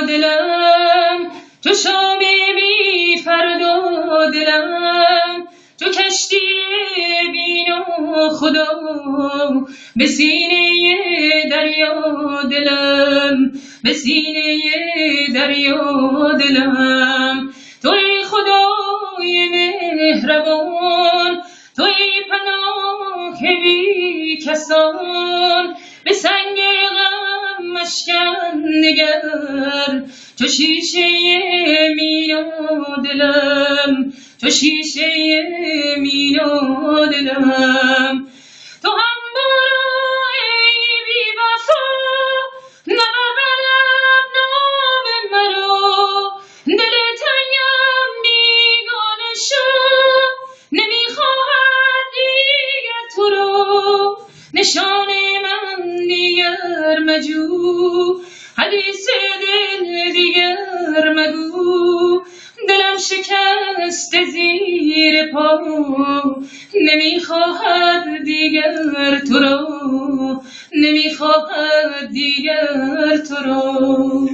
دلم تو شام بی فردا دلم تو کشتی بی خدا به سینه دریا دلم به سینه دریا دلم توی خدای مهربان توی پناه بی کسان به سنگ غم مشکن نگر تو شیشه مینا دلم تو شیشه مینا دلم تو هم برو ای بی وفا نبرم نام مرا دل تنگم بیگانه شد نمیخواهد دیگر تو رو نشان من دیگر مجو حدیث دل دیگر مگو دلم شکست زیر پا نمیخواهد دیگر تو رو نمیخواهد دیگر تو رو